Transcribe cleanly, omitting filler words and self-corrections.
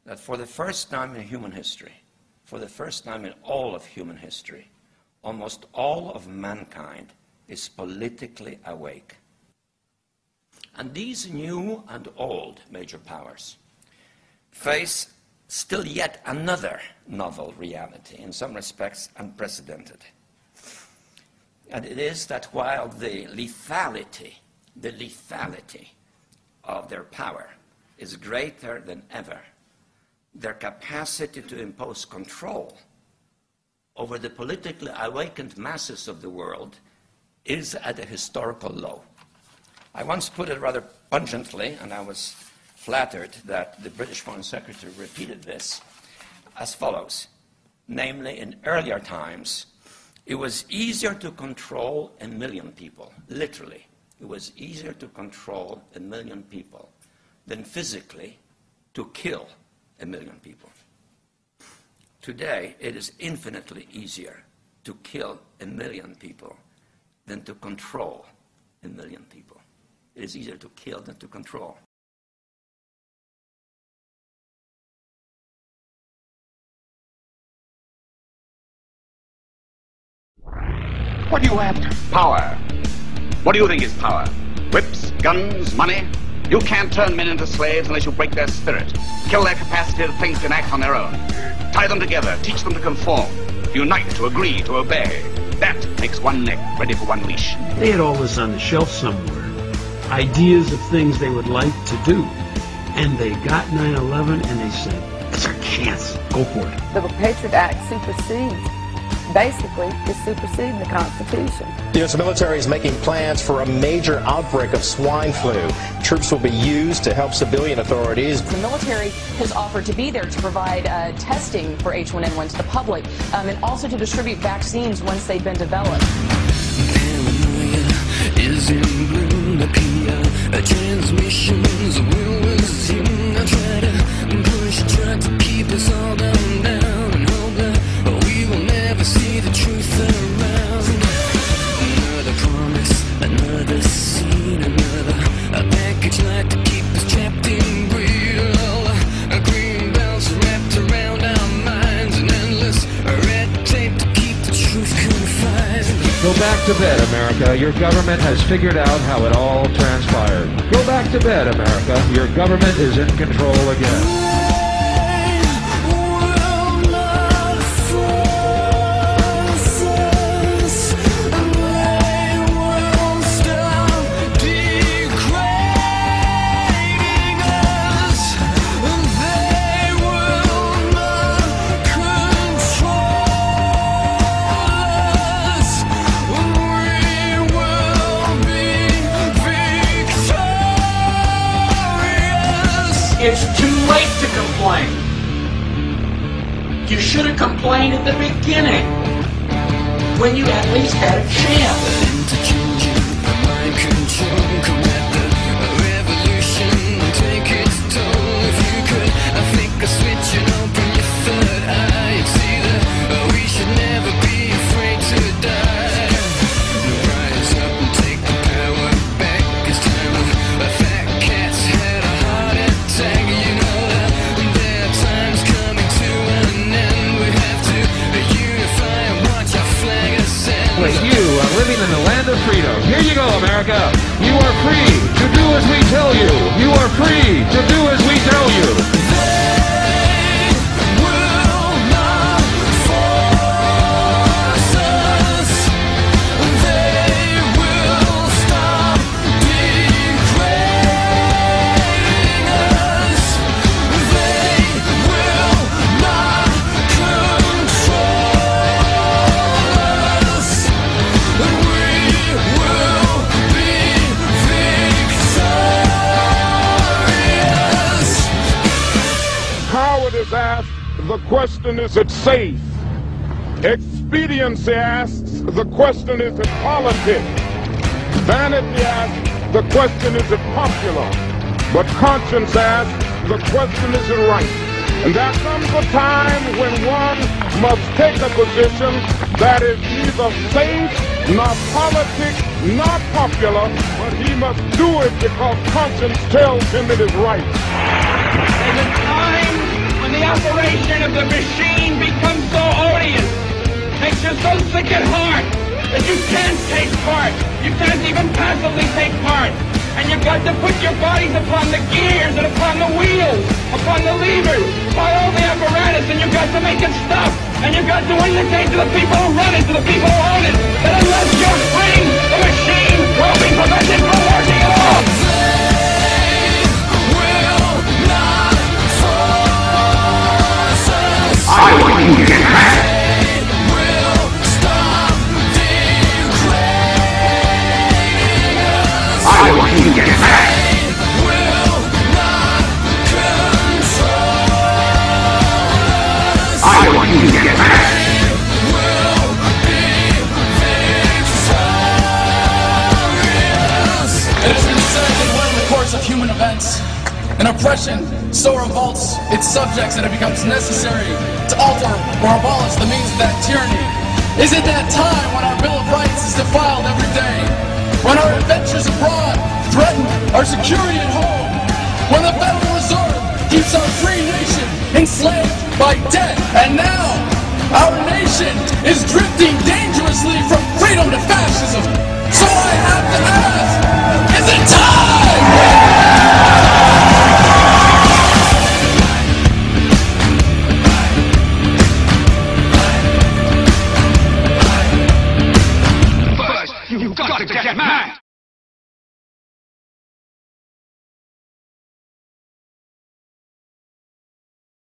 that for the first time in human history, for the first time in all of human history, almost all of mankind is politically awake. And these new and old major powers face still yet another novel reality, in some respects unprecedented. And it is that while the lethality of their power is greater than ever, their capacity to impose control over the politically awakened masses of the world is at a historical low. I once put it rather pungently, and I was flattered that the British Foreign Secretary repeated this, as follows. Namely, in earlier times, it was easier to control 1 million people, literally. It was easier to control 1 million people than physically to kill 1 million people. Today, it is infinitely easier to kill 1 million people than to control 1 million people. It is easier to kill than to control. What are you after? Power. What do you think is power? Whips, guns, money? You can't turn men into slaves unless you break their spirit, kill their capacity to think and act on their own. Tie them together, teach them to conform, to unite, to agree, to obey. That makes one neck ready for one leash. They had all this on the shelf somewhere. Ideas of things they would like to do. And they got 9/11 and they said, it's our chance. Go for it. The Patriot Act supersedes, basically, is superseding the Constitution. The U.S. military is making plans for a major outbreak of swine flu. Troops will be used to help civilian authorities. The military has offered to be there to provide testing for H1N1 to the public and also to distribute vaccines once they've been developed. Paranoia is in bloom, the PR transmissions will resume. I try to push, try to keep us all down and hope that we will never see the truth around. Another promise, another scene, a package like to keep us trapped in greed. A green belts wrapped around our minds, an endless red tape to keep the truth confined. Go back to bed, America. Your government has figured out how it all transpired. Go back to bed, America. Your government is in control again. It's too late to complain. You should have complained at the beginning, when you at least had a chance. To change you, mind control, come at the revolution, take its toll. If you could, I think a switch and open your third eye. You'd see that we should never be afraid to die. Rise up and take the power back. It's time the fat cats had a heart attack. You know that there are times coming to an end. We have to unify and watch our flag ascend. With you are living in the land of freedom. Here you go, America. You are free to do as we tell you. You are free to do as we tell you. Asked, the question is it safe? Expediency asks, the question is it politics? Vanity asks, the question is it popular? But conscience asks, the question is it right? And there comes a time when one must take a position that is neither safe, nor politic, nor popular, but he must do it because conscience tells him it is right. And the time the machine becomes so odious, makes you so sick at heart that you can't take part. You can't even passively take part. And you've got to put your bodies upon the gears and upon the wheels, upon the levers, upon all the apparatus, and you've got to make it stop. And you've got to indicate to the people who run it, to the people who own it, that unless you're free, the machine will be prevented from working at all. I want you to get back. I want you to get back. I want you to get back. It has been said that when in the course of human events, an oppression so revolts its subjects that it becomes necessary to alter or abolish the means of that tyranny. Is it that time when our Bill of Rights is defiled every day? When our adventures abroad threaten our security at home? When the Federal Reserve keeps our free nation enslaved by debt? And now, our nation is drifting dangerously from freedom to fascism. So I have to ask, is it time? You've got to get mad!